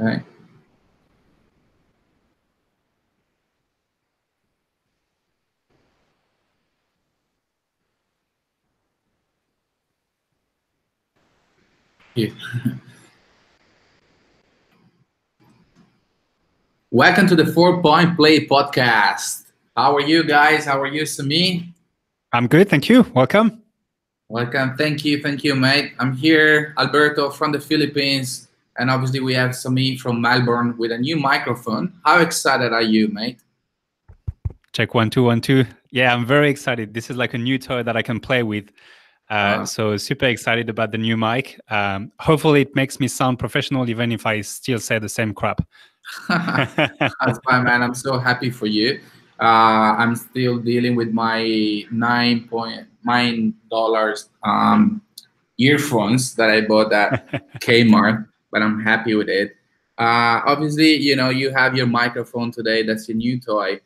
Okay. Yeah. Welcome to the 4 Point Play podcast. How are you guys? How are you, Samy? I'm good, thank you. Welcome. Welcome. Thank you, mate. I'm here, Alberto from the Philippines, and obviously we have Samy from Melbourne with a new microphone. How excited are you, mate? Check 1 2 1 2. Yeah, I'm very excited. This is like a new toy that I can play with. Uh, So super excited about the new mic. Hopefully, it makes me sound professional, even if I still say the same crap. That's fine, man. I'm so happy for you. I'm still dealing with my $9 earphones that I bought at Kmart, but I'm happy with it. Obviously, you have your microphone today. That's your new toy.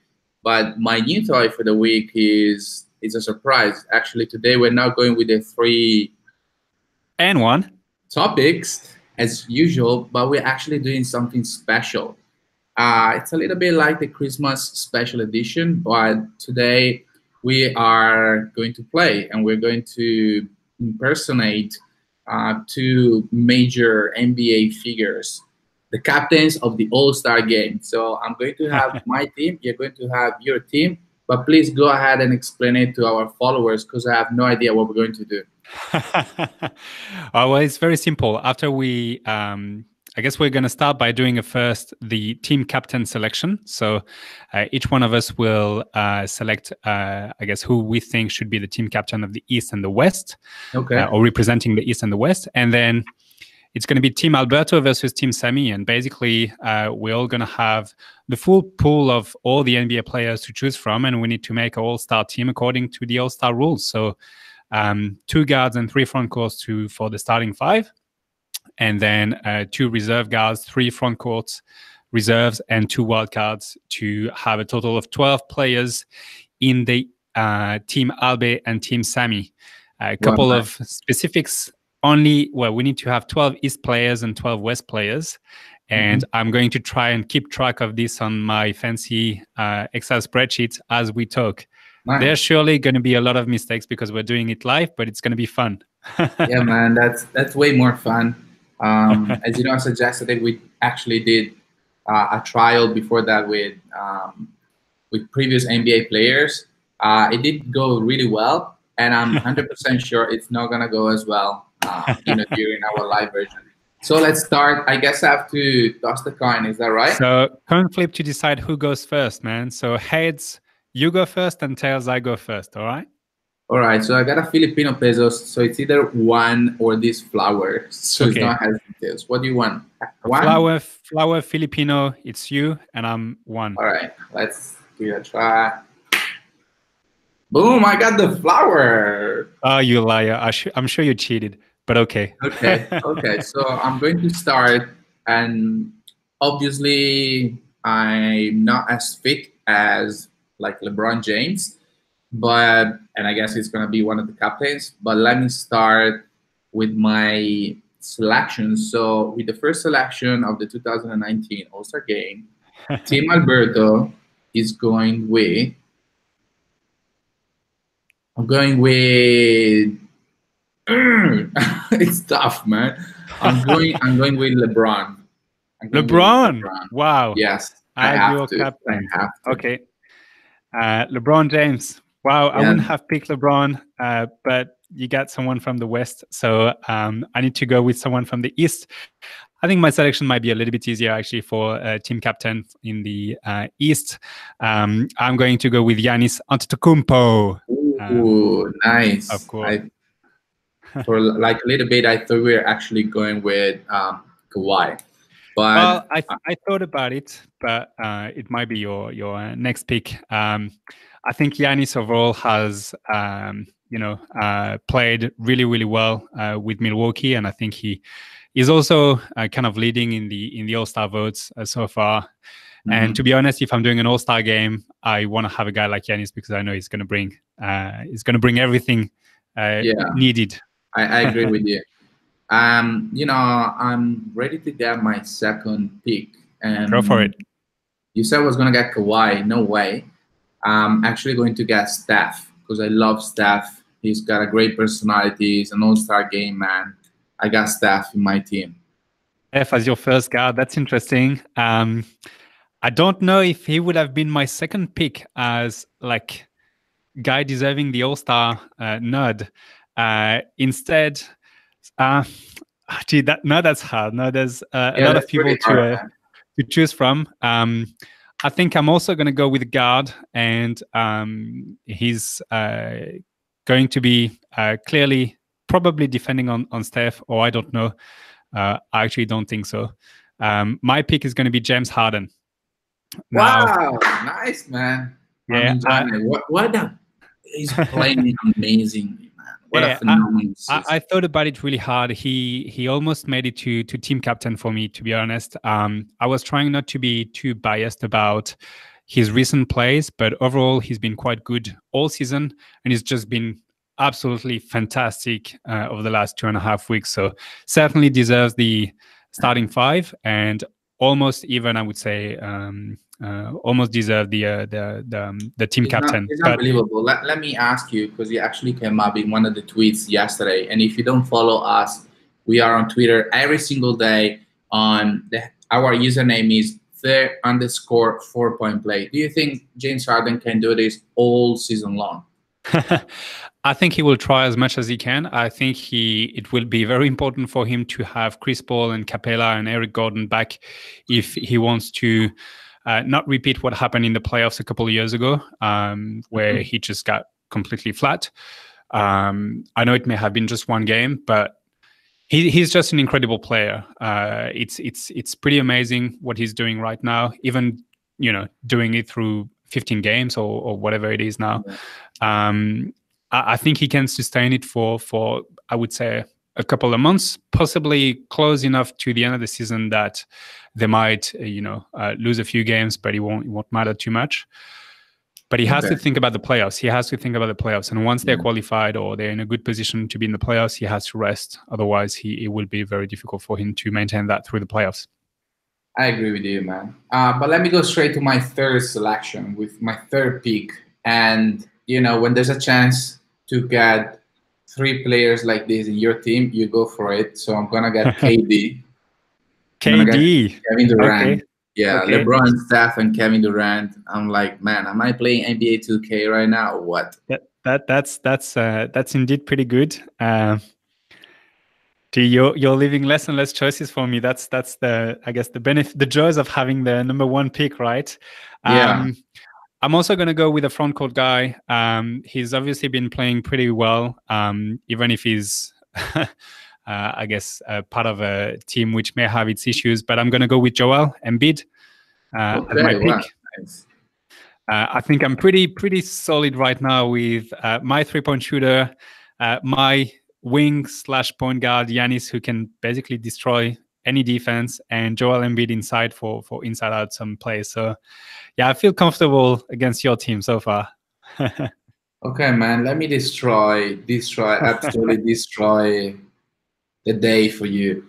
But my new toy for the week is a surprise. Actually, today we're now going with the three And one. topics as usual, but we're actually doing something special. It's a little bit like the Christmas special edition, but today we are going to play and we're going to impersonate two major NBA figures, the captains of the All-Star game. So I'm going to have my team, you're going to have your team, but please go ahead and explain it to our followers because I have no idea what we're going to do. Well, it's very simple. After I guess we're going to start by doing first the team captain selection. So each one of us will select, I guess, who we think should be the team captain of the East and the West, Okay. or representing the East and the West. And then it's going to be Team Alberto versus Team Samy. And basically, we're all going to have the full pool of all the NBA players to choose from. And we need to make an all-star team according to the all-star rules. So 2 guards and 3 front courts for the starting 5. And then 2 reserve guards, 3 front courts reserves, and 2 wildcards to have a total of 12 players in the Team Albe and Team Samy. A couple of specifics only. Well, we need to have 12 East players and 12 West players. And I'm going to try and keep track of this on my fancy Excel spreadsheet as we talk. Nice. There's surely going to be a lot of mistakes because we're doing it live, but it's going to be fun. Yeah, man, that's way more fun. As you know, I suggested that we actually did a trial before that with previous NBA players. It did go really well, and I'm 100% sure it's not gonna go as well, during our live version. So let's start. I guess I have to toss the coin. Is that right? So coin flip to decide who goes first, man. So heads, you go first, and tails, I go first. All right. All right, so I got a Filipino pesos, so it's either one or this flower. So okay. It's not has details. What do you want? One? Flower Filipino, it's you, and I'm one. All right, let's give it a try. Boom, I got the flower. Oh, you liar. I'm sure you cheated, but okay. Okay, so I'm going to start, and obviously I'm not as fit as like LeBron James, and I guess it's going to be one of the captains. But let me start with my selections. So with the first selection of the 2019 All-Star Game, Team Alberto is going with... I'm going with... it's tough, man. I'm going with LeBron. LeBron. Wow. Yes, I have to. Okay. LeBron James. Wow, I wouldn't have picked LeBron, but you got someone from the West, so I need to go with someone from the East. I think my selection might be a little bit easier, actually, for team captain in the East. I'm going to go with Giannis Antetokounmpo. Ooh, nice. Of course. For like a little bit, I thought we were actually going with Kawhi. But well, I thought about it, but it might be your next pick. I think Giannis overall has, played really, really well with Milwaukee, and I think he is also kind of leading in the All-Star votes so far. Mm-hmm. And to be honest, if I'm doing an All-Star game, I want to have a guy like Giannis because I know he's going to bring everything needed. I agree with you. I'm ready to get my second pick, Go for and it. you said I was gonna get Kawhi. No way. I'm actually going to get Steph because I love Steph. He's got a great personality. He's an all-star game man. I got Steph in my team. F as your first guard. That's interesting. I don't know if he would have been my second pick as like guy deserving the All Star nod. Instead, uh, gee, that's hard. No, there's a Yeah, lot that's of pretty people hard, man. to choose from. I think I'm also going to go with guard, and he's going to be clearly probably defending on Steph, or I don't know. I actually don't think so. My pick is going to be James Harden. Now, Wow, nice, man. I'm yeah, enjoying it. What a he's playing amazingly, man. What a yeah, phenomenal I season. thought about it really hard. He almost made it to team captain for me, to be honest. I was trying not to be too biased about his recent plays, but overall he's been quite good all season, and he's just been absolutely fantastic over the last 2.5 weeks. So certainly deserves the starting five, and almost even I would say almost deserve the team It's not. captain. It's But unbelievable. Let me ask you because you actually came up in one of the tweets yesterday. And if you don't follow us, we are on Twitter every single day. Our username is the_4 point play. Do you think James Harden can do this all season long? I think he will try as much as he can. I think it will be very important for him to have Chris Paul and Capella and Eric Gordon back if he wants to not repeat what happened in the playoffs a couple of years ago, where Mhm. he just got completely flat. I know it may have been just one game, but he's just an incredible player. It's pretty amazing what he's doing right now. Even doing it through 15 games or whatever it is now. Yeah. Um, I think he can sustain it for I would say a couple of months, possibly close enough to the end of the season that they might lose a few games, but it won't matter too much. But he has Okay. to think about the playoffs. He has to think about the playoffs. And once they're Yeah. qualified or they're in a good position to be in the playoffs, he has to rest. Otherwise, it will be very difficult for him to maintain that through the playoffs. I agree with you, man. But let me go straight to my third selection with my third pick. And, when there's a chance to get three players like this in your team, you go for it. So I'm going to get KD. I'm going to get KD. Kevin Okay. Durant. Yeah, Okay. LeBron, Steph, and Kevin Durant. I'm like, man, am I playing NBA 2K right now or what? That's indeed pretty good. You're leaving less and less choices for me. That's the I guess the benefit, the joys of having the number one pick, right? Yeah. I'm also going to go with a front court guy. He's obviously been playing pretty well, even if he's, I guess, part of a team which may have its issues. But I'm going to go with Joel Embiid as my Okay. Wow. pick. Nice. I think I'm pretty solid right now with my 3-point shooter, my wing/point guard Giannis, who can basically destroy any defense, and Joel Embiid inside for inside out some plays. So yeah, I feel comfortable against your team so far. Okay, man. Let me absolutely destroy the day for you.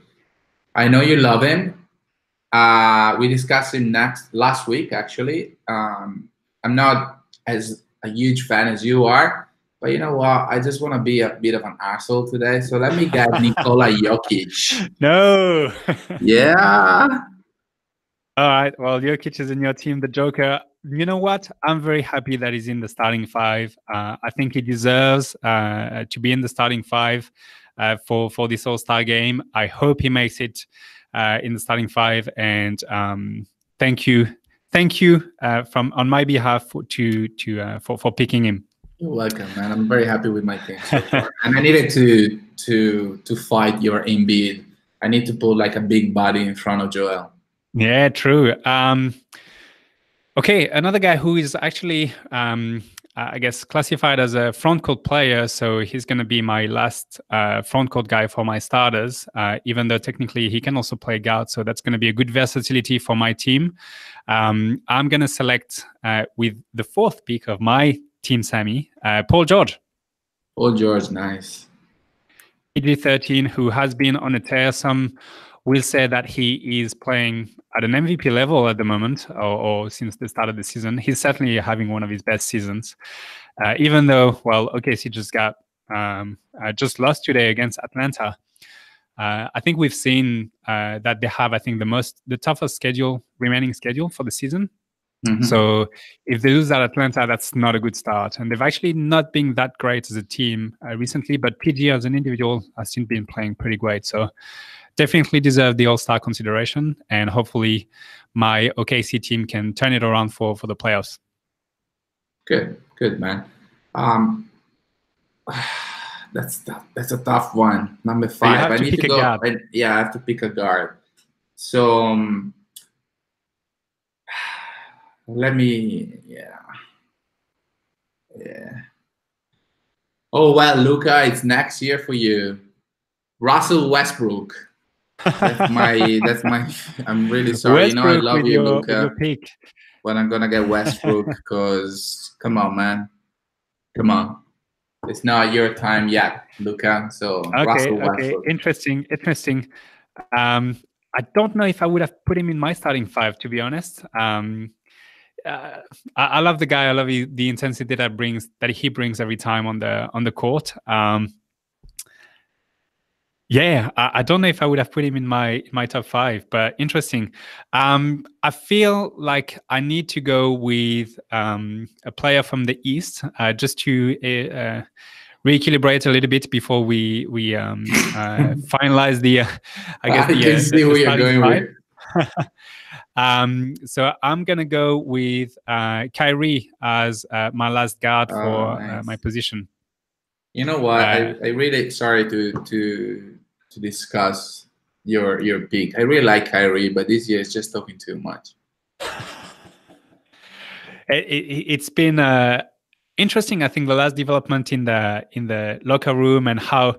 I know you love him. We discussed him last week, actually. I'm not as a huge fan as you are, but you know what? I just want to be a bit of an asshole today. So let me get Nikola Jokic. No. Yeah. All right. Well, Jokic is in your team, the Joker. You know what? I'm very happy that he's in the starting five. I think he deserves to be in the starting five for this All Star game. I hope he makes it in the starting five. And thank you from on my behalf for picking him. You're welcome, man. I'm very happy with my team so far. And I needed to fight your Embiid. I need to put like a big body in front of Joel. Yeah, true. Okay, another guy who is actually, I guess, classified as a front court player. So he's going to be my last front court guy for my starters, even though technically he can also play guard. So that's going to be a good versatility for my team. I'm going to select with the fourth pick of my team, Samy, Paul George. Oh, George, nice. PG-13, who has been on a tear. Some will say that he is playing at an MVP level at the moment, or since the start of the season. He's certainly having one of his best seasons. Even though, well, OKC just lost today against Atlanta. I think we've seen that they have, I think, the toughest remaining schedule for the season. Mhm. So if they lose at Atlanta, that's not a good start. And they've actually not been that great as a team recently, but PG as an individual has still been playing pretty great. So definitely deserve the All-Star consideration. And hopefully my OKC team can turn it around for the playoffs. Good, man. Um, that's a tough one. Number So you 5. have I to need to pick a go. guard. Yeah, I have to pick a guard. So let me. Yeah. Oh well, Luca, it's next year for you. Russell Westbrook. That's my. I'm really sorry. You know I Westbrook love with you, your Luca, pick. but I'm gonna get Westbrook because come on, man, come on. It's not your time yet, Luca. So Okay, Russell okay, Westbrook. interesting. I don't know if I would have put him in my starting 5, to be honest. Uh, I love the guy. I love the intensity that he brings every time on the court. Yeah, I don't know if I would have put him in my top 5, but interesting. I feel like I need to go with a player from the East, just to re-equilibrate a little bit before we finalize I guess I can see the where you're starting going 5. with. So I'm gonna go with Kyrie as my last guard Oh, for my nice. position. You know what? Uh, I really sorry to discuss your pick. I really like Kyrie, but this year is just talking too much. it's been interesting. I think the last development in the locker room, and how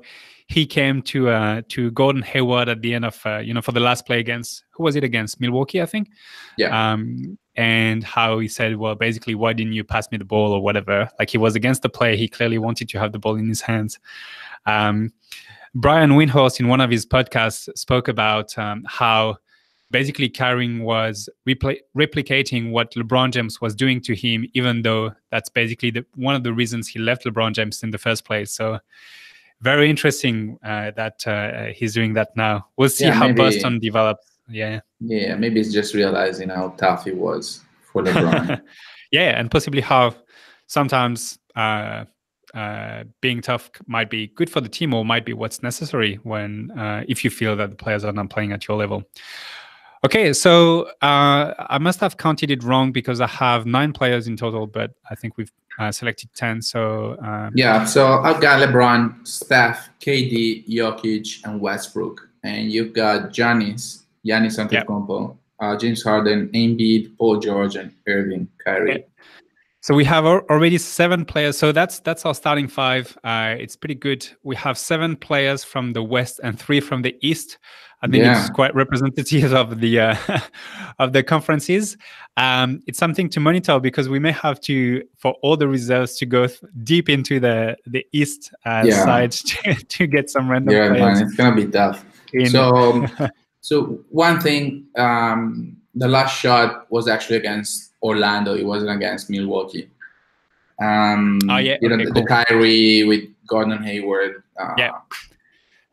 he came to Gordon Hayward at the end of for the last play against, who was it against? Milwaukee, I think. Yeah. And how he said, well, basically, why didn't you pass me the ball or whatever? Like, he was against the play. He clearly wanted to have the ball in his hands. Brian Windhorst, in one of his podcasts, spoke about how basically Kyrie was replicating what LeBron James was doing to him, even though that's basically one of the reasons he left LeBron James in the first place. So very interesting that he's doing that now. We'll see Yeah, how maybe. Boston develops. Yeah. Yeah, maybe it's just realizing how tough it was for LeBron. Yeah, and possibly how sometimes being tough might be good for the team, or might be what's necessary when if you feel that the players are not playing at your level. Okay, so I must have counted it wrong because I have 9 players in total, but I think we've selected 10. So Yeah, so I've got LeBron, Steph, KD, Jokic, and Westbrook, and you've got Giannis yeah. Antetokounmpo, James Harden, Embiid, Paul George, and Irving, Yeah. Kyrie. So we have already 7 players. So that's our starting 5. It's pretty good. We have 7 players from the West and 3 from the East. I think it's Yeah, quite representative of the of the conferences. It's something to monitor because we may have to, for all the reserves, to go deep into the East yeah, side to get some random yeah, man, players it's gonna be tough. in. So one thing, the last shot was actually against Orlando. It wasn't against Milwaukee. Oh yeah, You know, okay, the cool. Kyrie with Gordon Hayward Yeah.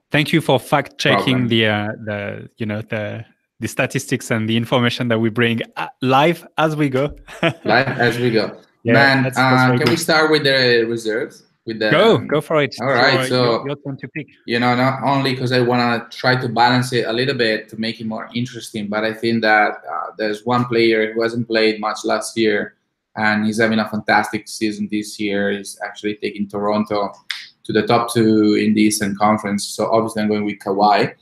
Thank you for fact checking problem. the statistics and the information that we bring live as we go. Live as we go. Yeah, Man, that's very can we good. start with the reserves? With the Go for it. all It's right. your So turn to pick. you know, not only because I want to try to balance it a little bit to make it more interesting, but I think that there's one player who hasn't played much last year, and he's having a fantastic season this year. He's actually taking Toronto to the top 2 in the Eastern Conference. So obviously, I'm going with Kawhi.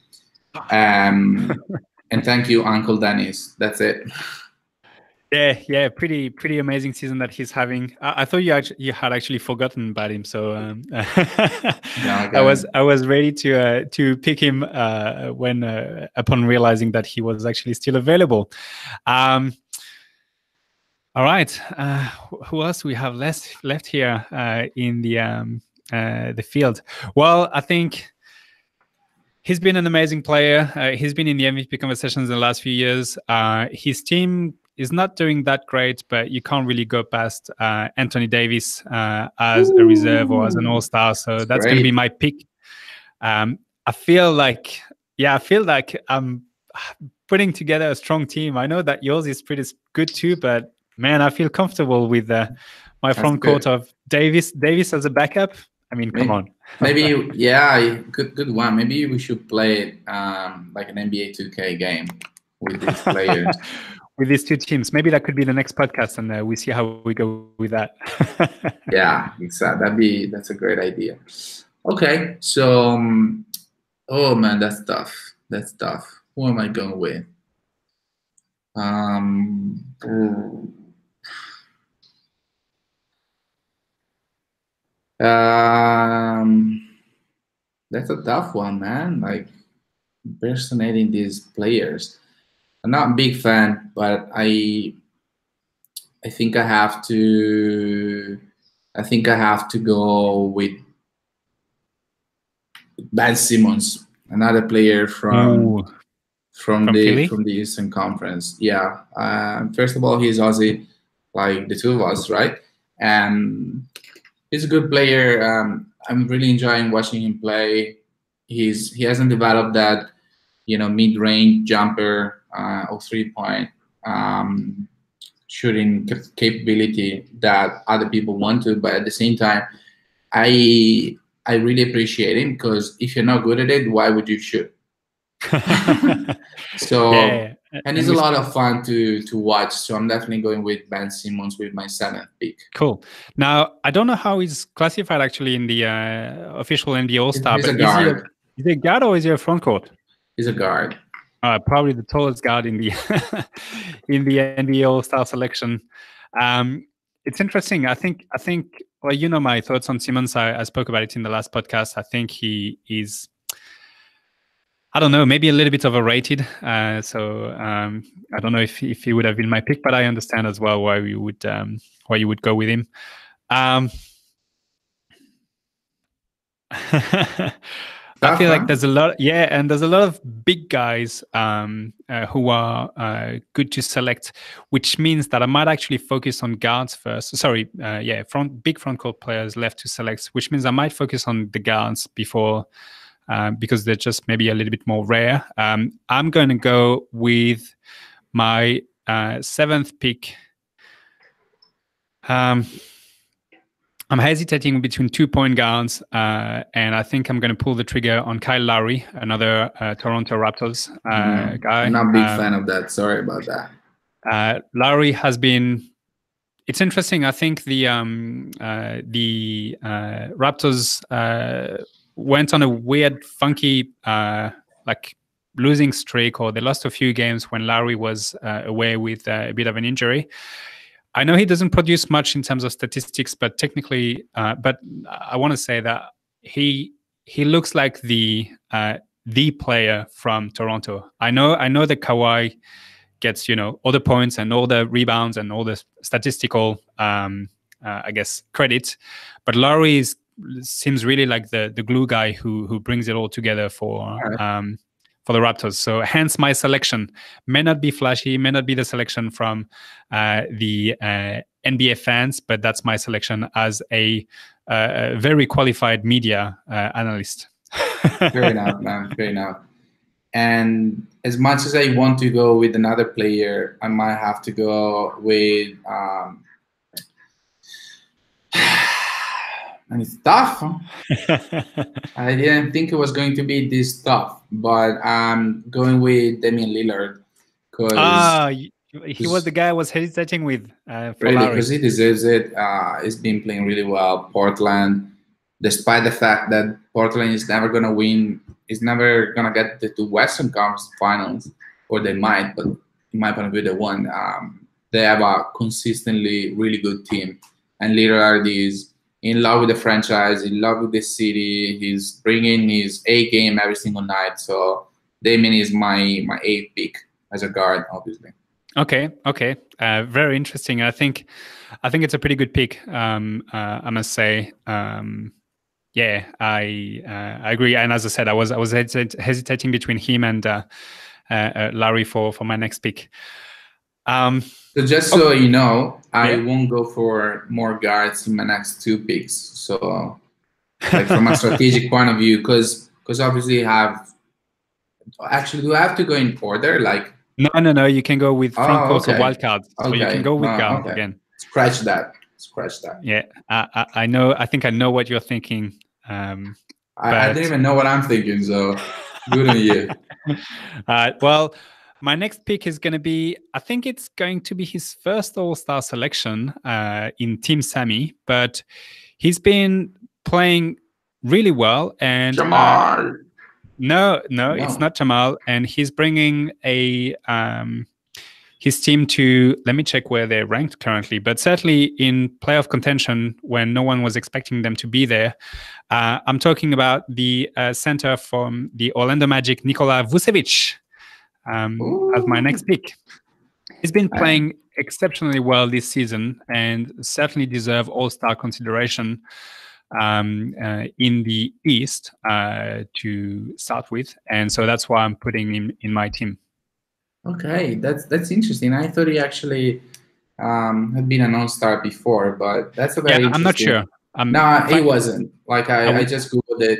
And thank you, Uncle Dennis. That's it. Yeah, pretty amazing season that he's having. I thought you had actually forgotten about him, so No, I I got it. was ready to pick him when upon realizing that he was actually still available. All right, who else we have left here in the field? Well, I think He's been an amazing player. He's been in the MVP conversations in the last few years. His team is not doing that great, but you can't really go past Anthony Davis as a reserve or as an Ooh, all-star. So it's that's going to be great. my pick. I feel like, yeah, I feel like I'm putting together a strong team. I know that yours is pretty good too, but man, I feel comfortable with my That's front court good. of Davis as a backup. I mean, come Maybe, on. maybe, yeah, good one. Maybe we should play it like an NBA 2K game with these players. With these two teams, maybe that could be the next podcast, and we see how we go with that. Yeah, exactly. That's a great idea. Okay, so oh man, that's tough. That's tough. Who am I going with? Ooh. Um, that's a tough one, man. Like impersonating these players. I'm not a big fan, but I think I have to. I think I have to go with Ben Simmons, another player Ooh, from Philly. from the Eastern Conference. Yeah. First of all, he's Aussie, like the two of us, right? And he's a good player. I'm really enjoying watching him play. He hasn't developed that mid range jumper or 3 point um, shooting capability that other people want to, but at the same time, I I really appreciate him because if you're not good at it, why would you shoot? So, Yeah, and and it's a we lot of fun to watch. So I'm definitely going with Ben Simmons with my seventh pick. cool. Now I don't know how he's classified actually in the official NBA All Star, He's but a guard. is he a guard or is he a front court? He's a guard. Probably the tallest guard in the in the NBA All Star selection. Um, it's interesting. I think. Well, you know my thoughts on Simmons. I spoke about it in the last podcast. I think he is. I don't know, maybe a little bit overrated. So I don't know if he would have been my pick, but I understand as well why you would go with him. Um, I Tough, feel like huh? there's a lot, yeah, and there's a lot of big guys who are good to select, which means that I might actually focus on guards first. Sorry, yeah, big front court players left to select, which means I might focus on the guards before because they're just maybe a little bit more rare. I'm going to go with my seventh pick. Um, I'm hesitating between 2 point guards, and I think I'm going to pull the trigger on Kyle Lowry, another Toronto Raptors I'm guy. not a big fan of that. Sorry about that. Lowry has been. It's interesting. I think the Raptors went on a weird, funky, like losing streak, or they lost a few games when Lowry was away with a bit of an injury. I know he doesn't produce much in terms of statistics, but technically, but I want to say that he looks like the player from Toronto. I know that Kawhi gets all the points and all the rebounds and all the statistical I guess credit, but Lowry seems really like the glue guy who brings it all together for the Raptors. So hence my selection. May not be flashy, may not be the selection from the NBA fans, but that's my selection as a very qualified media analyst. Fair enough, man. Fair enough. And as much as I want to go with another player, I might have to go with. And it's tough. Huh? I didn't think it was going to be this tough, but I'm going with Damian Lillard because Ah, he was the guy I was hesitating with for really, because Lowry. he deserves it. He's been playing really well. Portland, despite the fact that Portland is never gonna win, is never gonna get to Western Conference Finals, or they might, but in my point of view, they won. They have a consistently really good team, and Lillard is in love with the franchise, in love with the city. He's bringing his A game every single night. So Damien is my eighth pick as a guard, obviously. Okay, very interesting. I think it's a pretty good pick. I must say. Yeah, I agree. And as I said, I was hesitating between him and Larry for my next pick. So just Oh, so you know, I yeah. won't go for more guards in my next two picks. So like from a strategic point of view, because obviously you have actually do I have to go in order? Like No. You can go with front oh courts or okay. wild cards. So you can Okay. go with guards Okay. again. Scratch that. Scratch that. Yeah, I know. I think I know what you're thinking. Um, I don't but even know what I'm thinking, so good on you. well, my next pick is going to be. I think it's going to be his first All Star selection in Team Samy, but he's been playing really well. And Jamal. no, it's No. not Jamal, and he's bringing a his team to, let me check where they're ranked currently, but certainly in playoff contention when no one was expecting them to be there. I'm talking about the center from the Orlando Magic, Nikola Vucevic, as my next Ooh. pick. He's been I, playing exceptionally well this season and certainly deserve all-star consideration in the East to start with. And so that's why I'm putting him in my team. okay, that's interesting. I thought he actually had been an all-star before, but that's a Yeah, very I'm not interesting. sure. No, he Fact, wasn't. Like I I would just googled it.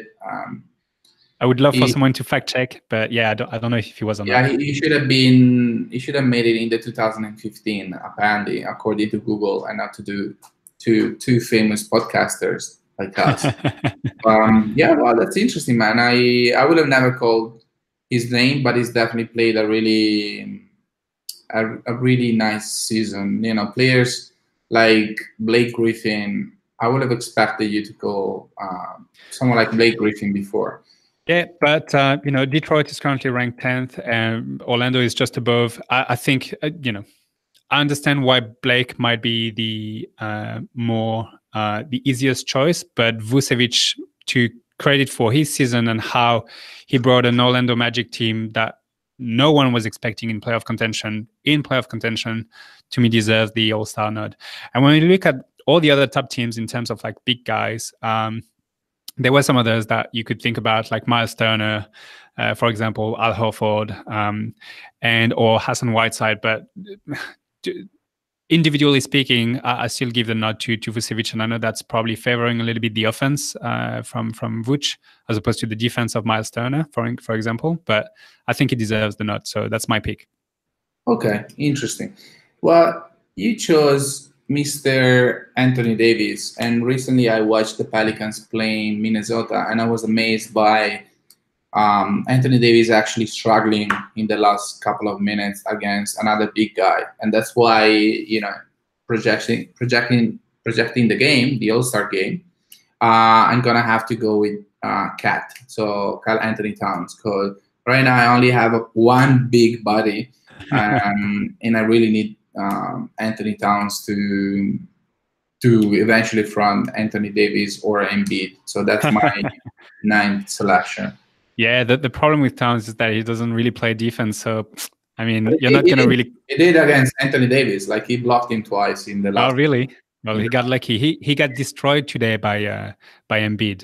I would love for He, someone to fact check, but yeah, I don't know if he was or not. yeah, he should have been. He should have made it in the 2015, apparently, according to Google, and not to do two famous podcasters like us. Yeah, well, that's interesting, man. I would have never called his name, but he's definitely played a really nice season. You know, players like Blake Griffin. I would have expected you to go someone like Blake Griffin before. Yeah, but Detroit is currently ranked 10th, and Orlando is just above. I think I understand why Blake might be the the easiest choice, but Vucevic, to credit for his season and how he brought an Orlando Magic team that no one was expecting in playoff contention, to me deserves the All Star nod. And when you look at all the other top teams in terms of like big guys, there were some others that you could think about, like Miles Turner, for example, Al Horford, and or Hassan Whiteside. But individually speaking, I still give the nod to Vucevic, and I know that's probably favoring a little bit the offense from Vuce as opposed to the defense of Miles Turner, for example. But I think he deserves the nod, so that's my pick. Okay, interesting. Well, you chose Mr. Anthony Davis, and recently I watched the Pelicans playing Minnesota, and I was amazed by Anthony Davis actually struggling in the last couple of minutes against another big guy, and that's why projecting the game, the All Star game. I'm gonna have to go with Cat, so Carl Anthony Towns, because right now I only have one big body, and I really need Anthony Towns to eventually front Anthony Davis or Embiid. So that's my ninth selection. Yeah, the problem with Towns is that he doesn't really play defense. So, I mean, you're He, not he going to did, really. he did against Anthony Davis. Like he blocked him twice in the Oh, last. really? Well, In he the got last. lucky. He got destroyed today by Embiid,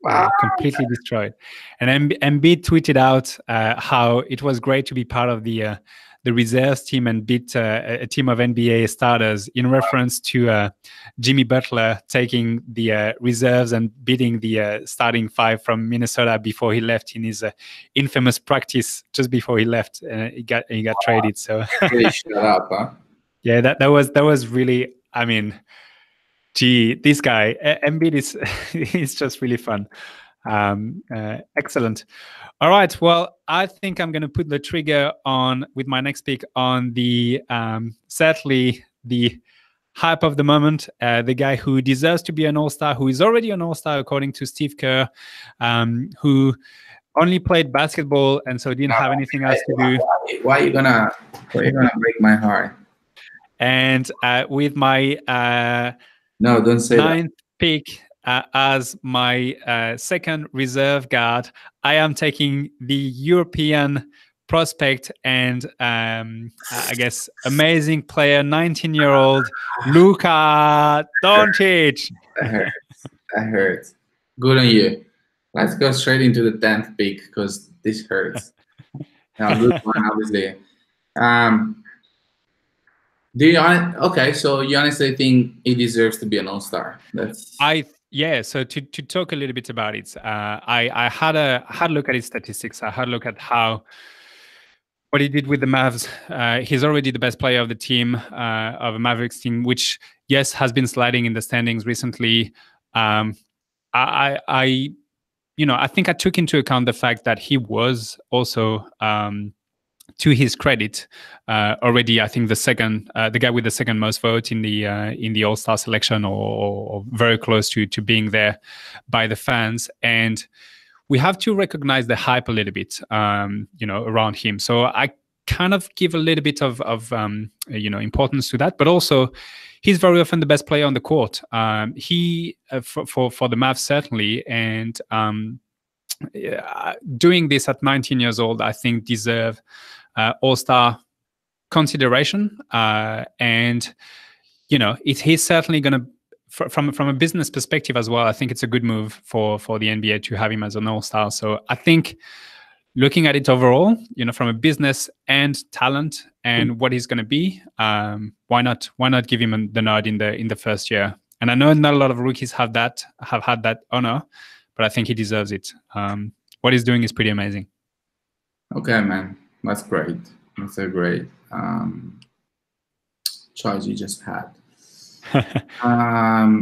Wow. completely destroyed. And Embiid tweeted out how it was great to be part of the reserves team and beat a team of NBA starters, in reference to Jimmy Butler taking the reserves and beating the starting five from Minnesota before he left in his infamous practice just before he left. He got traded. So Really shut up, huh? yeah, that was really. I mean, gee, this guy Embiid is is just really fun. Excellent. All right. Well, I think I'm going to put the trigger on with my next pick on the certainly the hype of the moment, the guy who deserves to be an all-star, who is already an all-star according to Steve Kerr, who only played basketball and so didn't No, have anything else to do. why are you gonna break my heart? And with my No, don't say that. ninth pick as my second reserve guard, I am taking the European prospect and I guess amazing player, 19-year-old Luka Doncic. That hurts. That hurts. Good on you. Let's go straight into the 10th pick because this hurts. Now, good one, obviously. Um, okay, so you honestly think he deserves to be an all-star? That's Yeah. So to talk a little bit about it, I had a look at his statistics. I had a look at what he did with the Mavs. He's already the best player of the team, of a Mavericks team, which yes has been sliding in the standings recently. Um, I I think I took into account the fact that he was also, to his credit, already I think the guy with the second most vote in the All Star selection, or very close to being there by the fans. And we have to recognize the hype a little bit, around him. So I kind of give a little bit of importance to that, but also he's very often the best player on the court. He for the Mavs certainly, and doing this at 19 years old, I think deserve all-star consideration. And he's certainly going to, from a business perspective as well, I think it's a good move for the NBA to have him as an all-star. So I think, looking at it overall, from a business and talent and what he's going to be, why not give him the nod in the first year? And I know not a lot of rookies have had that honor, but I think he deserves it. What he's doing is pretty amazing. Okay, man. That's great. That's a great choice you just had.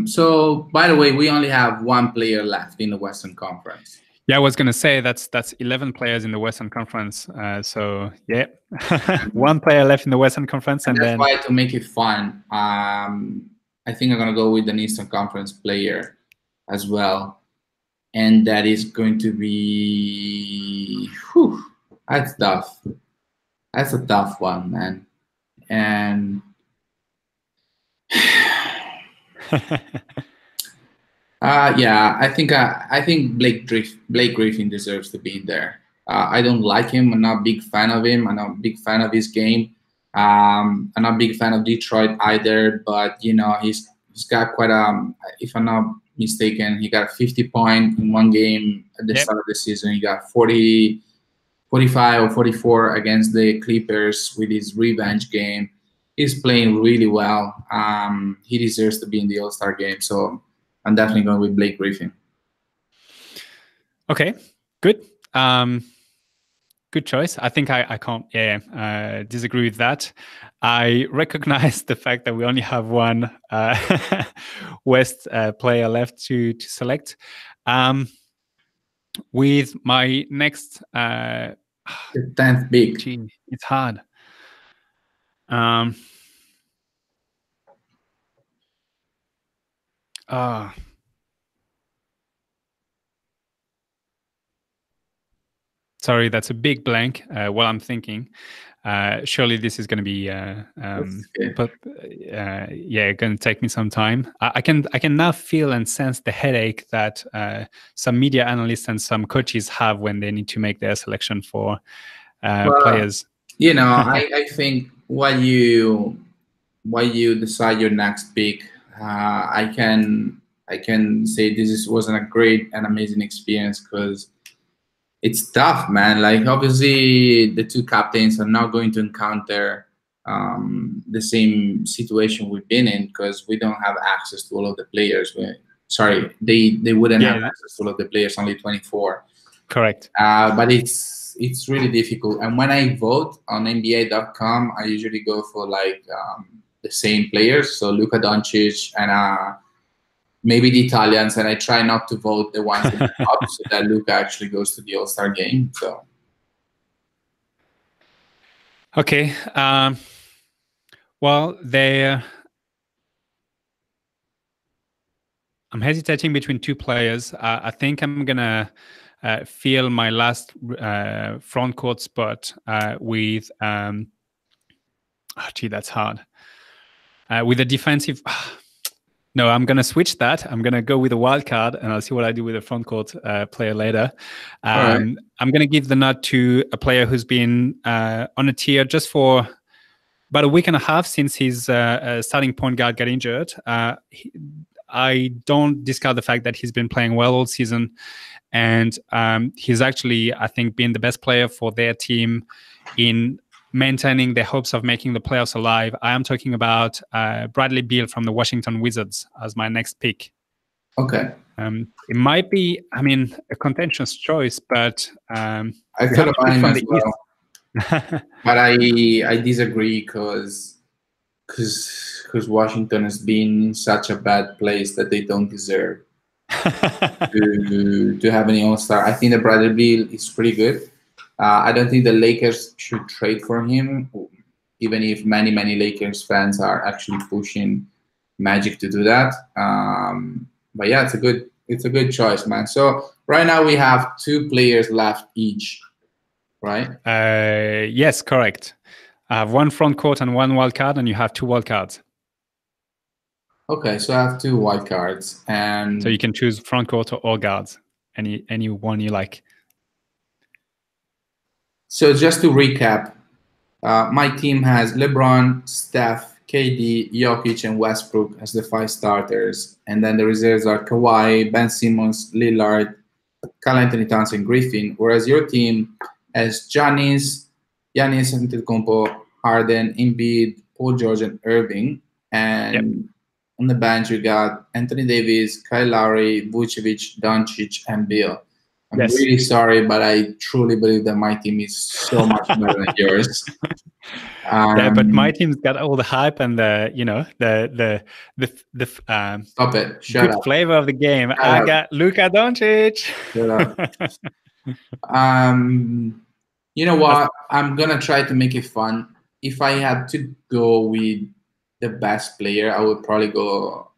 So, by the way, we only have one player left in the Western Conference. Yeah, I was going to say that's 11 players in the Western Conference. So yeah, one player left in the Western Conference, and that's then why, to make it fun, I think I'm gonna go with an Eastern Conference player as well, and that is going to be. That's tough. That's a tough one, man. And yeah, I think Blake Griffin deserves to be in there. I don't like him. I'm not a big fan of him. I'm not a big fan of his game. I'm not a big fan of Detroit either. But he's got quite a. If I'm not mistaken, he got 50 points in one game at the start of the season. He got 40, 45 or 44 against the Clippers with his revenge game. He's playing really well. He deserves to be in the All-Star game. So I'm definitely going with Blake Griffin. Okay, good. Good choice. I think I can't disagree with that. I recognize the fact that we only have one West player left to select. With my next the 10th pick. Gee, it's hard. Sorry, that's a big blank. What I'm thinking. Surely this is going to be, going to take me some time. I can now feel and sense the headache that some media analysts and some coaches have when they need to make their selection for players. I think while you decide your next pick, I can say wasn't a great and amazing experience, because it's tough, man. Like, obviously, the two captains are not going to encounter the same situation we've been in, because we don't have access to all of the players. They wouldn't have access to all of the players, only 24. Correct. But it's really difficult. And when I vote on NBA.com, I usually go for the same players. So Luka Doncic and maybe the Italians, and I try not to vote the ones in the top, so that Luka actually goes to the All-Star game. So, okay. Well, I'm hesitating between two players. I think I'm gonna fill my last front court spot with. That's hard. With a defensive. No, I'm going to switch that. I'm going to go with a wild card, and I'll see what I do with a front court player later. Right. I'm going to give the nod to a player who's been on a tier just for about a week and a half since his starting point guard got injured. I don't discount the fact that he's been playing well all season, and he's actually, I think, been the best player for their team in maintaining their hopes of making the playoffs alive. I am talking about Bradley Beal from the Washington Wizards as my next pick. Okay. It might be, I mean, a contentious choice, but I thought about him as well. But I disagree because Washington has been in such a bad place that they don't deserve to have any All-Star. I think that Bradley Beal is pretty good. I don't think the Lakers should trade for him, even if many Lakers fans are actually pushing Magic to do that. But yeah, it's a good choice, man. So right now we have 2 players left each, right? Yes, correct. I have 1 front court and 1 wild card, and you have 2 wild cards. Okay, so I have 2 wild cards, and so you can choose front court or guards, any one you like. So just to recap, my team has LeBron, Steph, KD, Jokic, and Westbrook as the 5 starters, and then the reserves are Kawhi, Ben Simmons, Lillard, Karl-Anthony Towns, and Griffin. Whereas your team has Giannis Antetokounmpo, Harden, Embiid, Paul George, and Irving, and on the bench you got Anthony Davis, Kyle Lowry, Vucevic, Doncic, and Beal. I'm really sorry, but I truly believe that my team is so much better than yours. Yeah, but my team's got all the hype and the stop it. Shut good up. flavor of the game. I got Luka Doncic. Shut up. You know what? I'm gonna try to make it fun. If I had to go with the best player, I would probably go.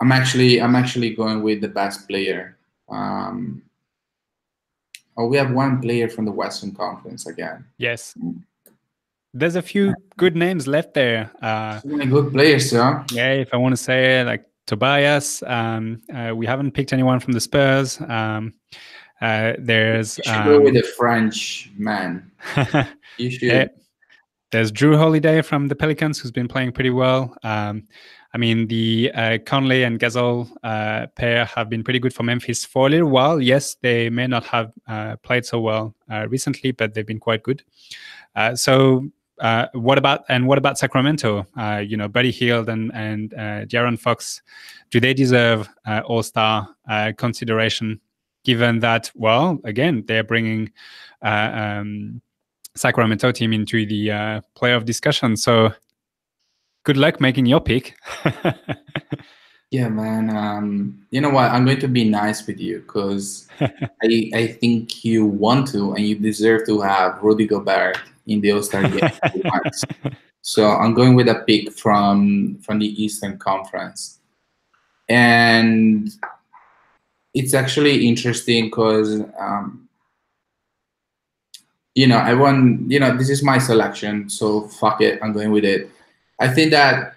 I'm actually going with the best player. Oh, we have 1 player from the Western Conference again. Yes. There's a few good names left there. So many good players, huh? Yeah, if I want to say like Tobias, we haven't picked anyone from the Spurs. There's you should go with the French man. You should. Yeah. There's Drew Holiday from the Pelicans, who's been playing pretty well. I mean, the Conley and Gasol pair have been pretty good for Memphis for a little while. Yes, they may not have played so well recently, but they've been quite good. So what about Sacramento? Buddy Hield and De'Aaron Fox, do they deserve All-Star consideration? Given that, well, again, they're bringing Sacramento team into the playoff discussion. So good luck making your pick. Yeah, man. You know what? I'm going to be nice with you because I think you want to and you deserve to have Rudy Gobert in the All-Star game. So I'm going with a pick from the Eastern Conference. And it's actually interesting because I won. This is my selection, so fuck it, I'm going with it. I think that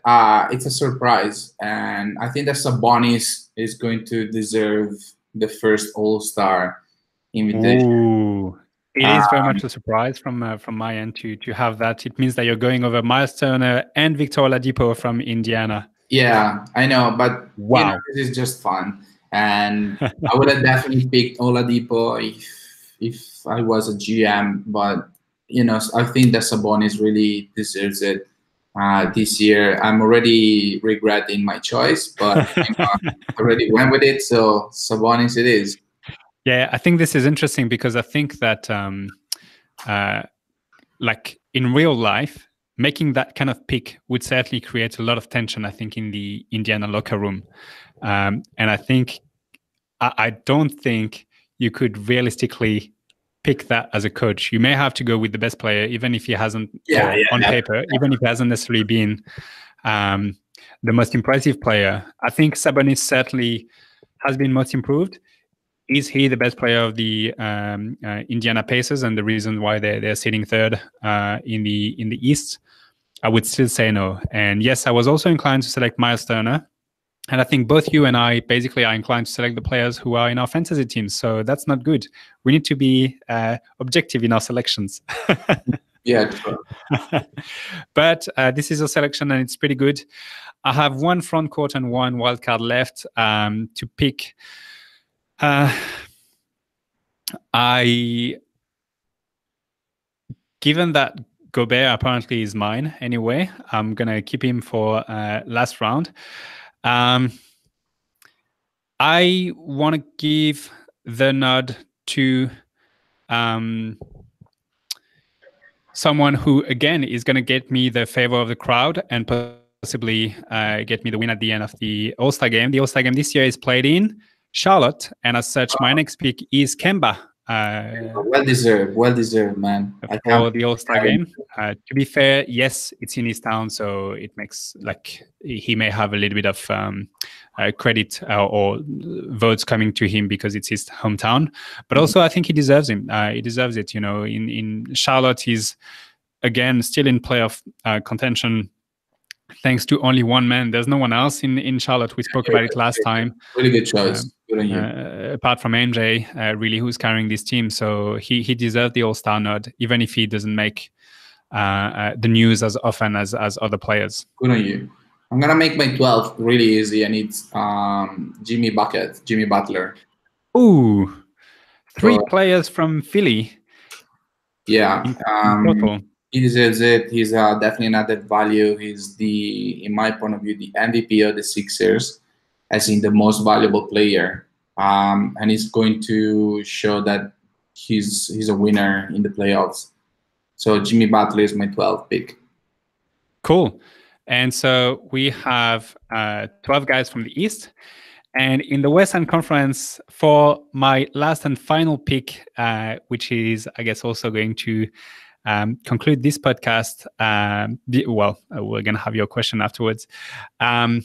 it's a surprise, and I think that Sabonis is going to deserve the first All-Star invitation. Ooh. It is very much a surprise from my end to have that. It means that you're going over Miles Turner and Victor Oladipo from Indiana. Yeah, I know, but wow, this is just fun, and I would have definitely picked Oladipo if I was a GM, but I think that Sabonis really deserves it this year. I'm already regretting my choice, but I already went with it, so Sabonis it is. Yeah, I think this is interesting because I think that like in real life, making that kind of pick would certainly create a lot of tension, I think, in the Indiana locker room. And I think I don't think you could realistically pick that as a coach. You may have to go with the best player, even if he hasn't on paper, even if he hasn't necessarily been the most impressive player. I think Sabonis certainly has been most improved. Is he the best player of the Indiana Pacers and the reason why they're sitting third in the East? I would still say no. And yes, I was also inclined to select Miles Turner. And I think both you and I basically are inclined to select the players who are in our fantasy teams. So that's not good. We need to be objective in our selections. Yeah, true. But this is a selection, and it's pretty good. I have one front court and one wild card left to pick. I Given that Gobert apparently is mine anyway, I'm gonna keep him for last round. I want to give the nod to someone who, again, is going to get me the favor of the crowd and possibly get me the win at the end of the All-Star game. The All-Star game this year is played in Charlotte, and as such, my next pick is Kemba. Well deserved, man. I can't. For the All-Star game. To be fair, yes, it's in his town, so it makes like he may have a little bit of credit or votes coming to him because it's his hometown. But also, I think he deserves him. He deserves it. You know, in Charlotte, he's again still in playoff contention. Thanks to only one man. There's no one else in Charlotte. We spoke about it last time. Really good choice. Good on you. Apart from MJ, really, who's carrying this team. So he deserved the All-Star nod, even if he doesn't make the news as often as other players. Good on you. I'm going to make my 12th really easy, and it's Jimmy Butler. Ooh, three players from Philly. Yeah. In total. He deserves it. He's definitely an added value. He's in my point of view, the MVP of the Sixers, as in the most valuable player. And he's going to show that he's a winner in the playoffs. So Jimmy Butler is my 12th pick. Cool. And so we have 12 guys from the East. And in the Western Conference, for my last and final pick, which is, I guess, also going to conclude this podcast. We're going to have your question afterwards. I'm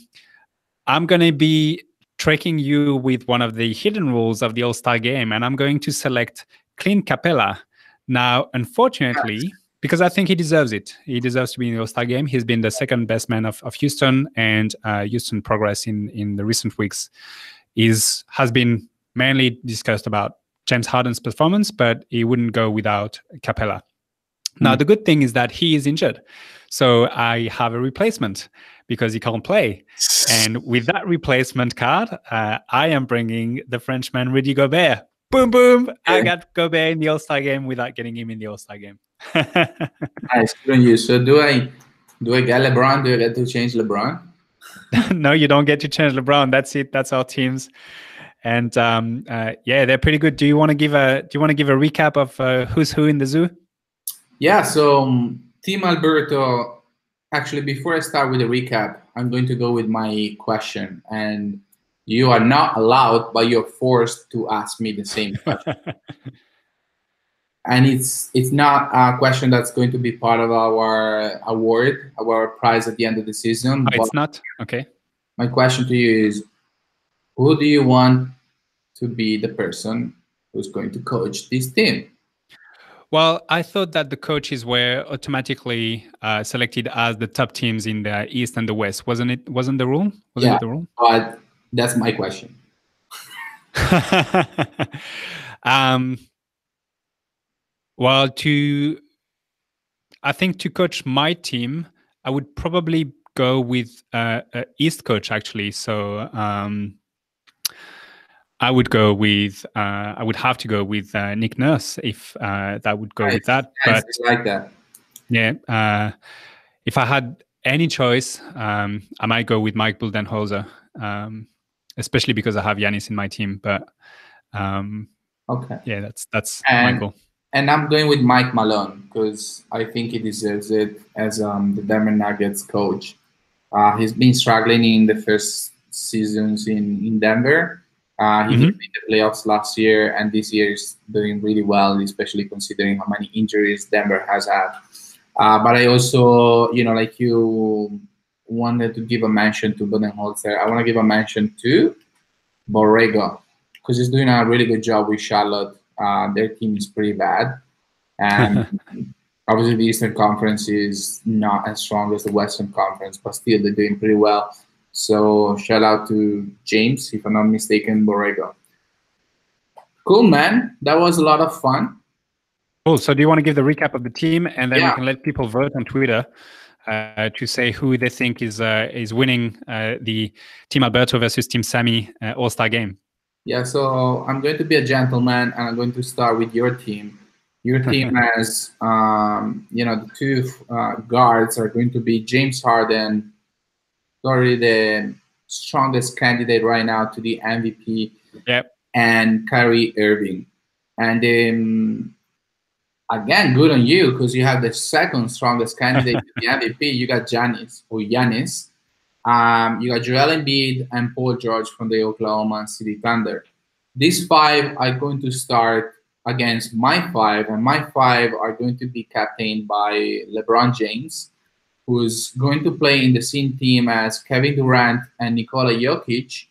going to be tricking you with one of the hidden rules of the All-Star game, and I'm going to select Clint Capella. Now, unfortunately, because I think he deserves it. He deserves to be in the All-Star game. He's been the second best man of Houston, and Houston progress in the recent weeks has been mainly discussed about James Harden's performance, but he wouldn't go without Capella. Now, the good thing is that he is injured. So I have a replacement because he can't play. And with that replacement card, I am bringing the Frenchman, Rudy Gobert. Boom, boom. Okay. I got Gobert in the All-Star game without getting him in the All-Star game. Nice. Good on you. So do I get LeBron? Do I get to change LeBron? No, you don't get to change LeBron. That's it. That's our teams. And yeah, they're pretty good. Do you want to give a recap of who's who in the zoo? Yeah, so Team Alberto, actually, before I start with the recap, I'm going to go with my question. And you are not allowed, but you're forced to ask me the same question. And it's not a question that's going to be part of our award, our prize at the end of the season. Oh, it's not? Okay. My question to you is, who do you want to be the person who's going to coach this team? Well, I thought that the coaches were automatically selected as the top teams in the East and the West. Wasn't it the rule? Wasn't it the rule? But that's my question. Well, I think to coach my team, I would probably go with East coach, actually. So I would have to go with Nick Nurse if that would go with that. But I like that. Yeah. If I had any choice, I might go with Mike Budenholzer, especially because I have Giannis in my team. But okay. Yeah, that's my goal. And I'm going with Mike Malone because I think he deserves it as the Denver Nuggets coach. He's been struggling in the first seasons in Denver. He did the playoffs last year, and this year is doing really well, especially considering how many injuries Denver has had. But I also, like you wanted to give a mention to Budenholzer, I want to give a mention to Borrego because he's doing a really good job with Charlotte. Their team is pretty bad. And obviously the Eastern Conference is not as strong as the Western Conference, but still they're doing pretty well. So shout out to James, if I'm not mistaken, Borrego. Cool, man. That was a lot of fun. Cool. So do you want to give the recap of the team, and then we Yeah, can let people vote on Twitter to say who they think is winning the Team Alberto versus Team Samy All-Star game? yeah. So I'm going to be a gentleman, and I'm going to start with your team. Your team has, the two guards are going to be James Harden, probably the strongest candidate right now to the MVP, Yep. and Kyrie Irving. And again, good on you because you have the second strongest candidate to the MVP. You got Giannis. You got Joel Embiid and Paul George from the Oklahoma City Thunder. These five are going to start against my five, and my five are going to be captained by LeBron James, who's going to play in the same team as Kevin Durant and Nikola Jokic.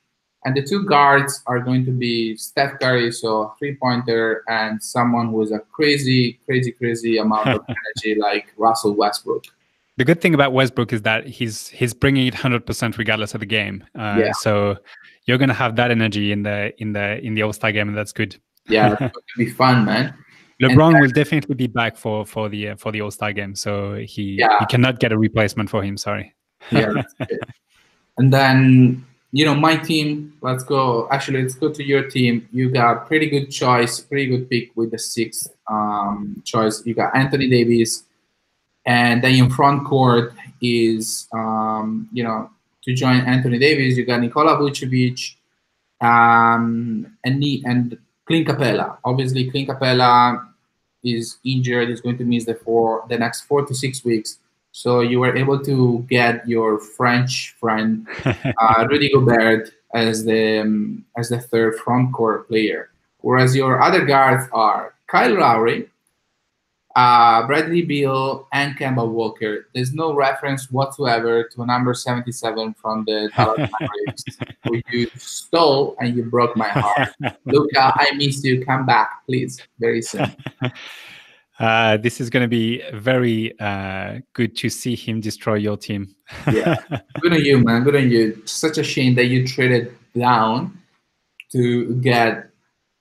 And the two guards are going to be Steph Curry, so a three-pointer, and someone who is a crazy, crazy, crazy amount of energy like Russell Westbrook. The good thing about Westbrook is that he's bringing it 100% regardless of the game. Yeah. So you're going to have that energy in the All-Star game, and that's good. Yeah, it's going to be fun, man. LeBron will definitely be back for the All-Star game, so you cannot get a replacement for him. Sorry. Yeah, that's good. And then my team. Let's go. Actually, let's go to your team. You got pretty good choice, pretty good pick with the sixth choice. You got Anthony Davis, and then in front court is to join Anthony Davis, you got Nikola Vucevic, and Clint Capella. Obviously, Clint Capella is injured. He's going to miss the next 4 to 6 weeks. So you were able to get your French friend Rudy Gobert as the third front court player, whereas your other guards are Kyle Lowry, Bradley Beal, and Kemba Walker. There's no reference whatsoever to number 77 from the Dallas Mavericks, who you stole and you broke my heart. Luka, I miss you. Come back, please, very soon. This is going to be very good to see him destroy your team. Yeah, good on you, man. Good on you. Such a shame that you traded down to get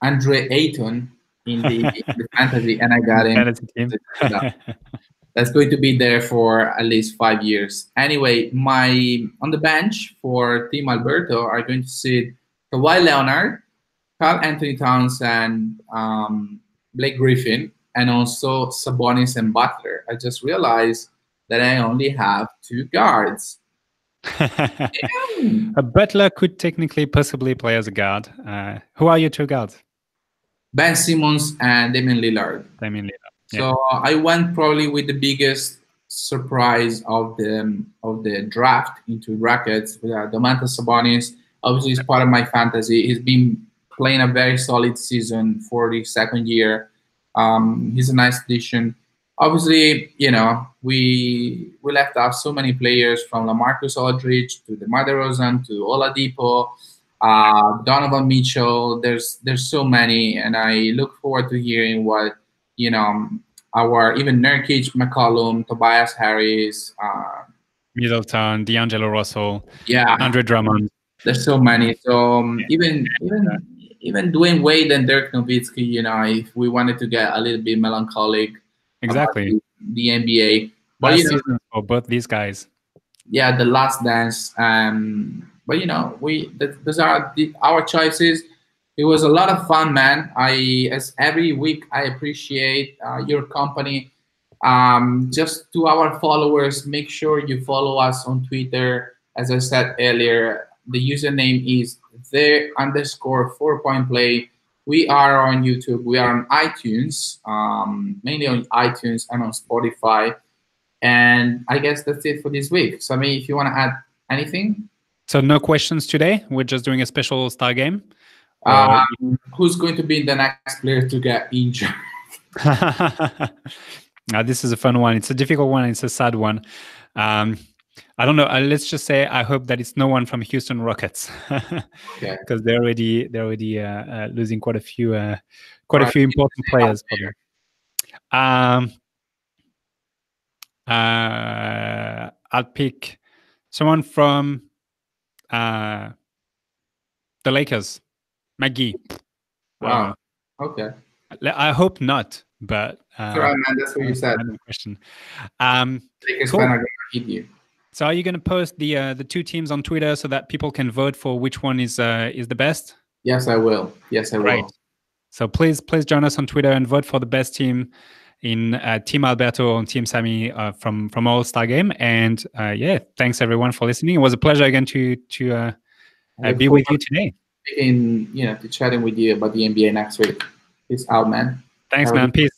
Andre Ayton in the fantasy, and I got him. Fantasy team. That's going to be there for at least 5 years. Anyway, on the bench for Team Alberto are going to sit Kawhi Leonard, Carl Anthony Towns, and Blake Griffin, and also Sabonis and Butler. I just realized that I only have 2 guards. A Butler could technically possibly play as a guard. Who are your 2 guards? Ben Simmons and Damian Lillard. So I went probably with the biggest surprise of the draft into brackets with Domantas Sabonis. Obviously, he's part of my fantasy. He's been playing a very solid season for the second year. He's a nice addition. Obviously, we left out so many players from LaMarcus Aldridge to DeMar DeRozan to Oladipo, Donovan Mitchell. There's so many, and I look forward to hearing what our even Nurkic, McCollum, Tobias Harris, Middleton, D'Angelo Russell, yeah, Andre Drummond. There's so many. So even Dwayne Wade and Dirk Nowitzki, if we wanted to get a little bit melancholic, exactly, the NBA, but last season for both these guys. Yeah, the Last Dance. But those are our choices. It was a lot of fun, man. As every week, I appreciate your company. Just to our followers, make sure you follow us on Twitter. As I said earlier, the username is _4PointPlay. We are on YouTube. We are on iTunes, mainly on iTunes and on Spotify. And I guess that's it for this week. Samy, if you want to add anything. So no questions today. We're just doing a special star game. Who's going to be the next player to get injured? Now, this is a fun one. It's a difficult one. It's a sad one. I don't know. Let's just say I hope that it's no one from Houston Rockets, because they're already losing quite a few important players for them. I'll pick someone from the Lakers, McGee. Wow. Okay. I hope not. but That's all right, man. That's what you that's a said. random question. Um, Lakers cool. fan are going to hit you. So are you going to post the two teams on Twitter so that people can vote for which one is the best? Yes, I will. Yes, I Great. will. So please join us on Twitter and vote for the best team in Team Alberto and Team Samy from All Star Game. And yeah, thanks everyone for listening. It was a pleasure again to I look be forward with you today. to, to chatting with you about the NBA next week. Peace out, man. Thanks, Have a man. good Peace.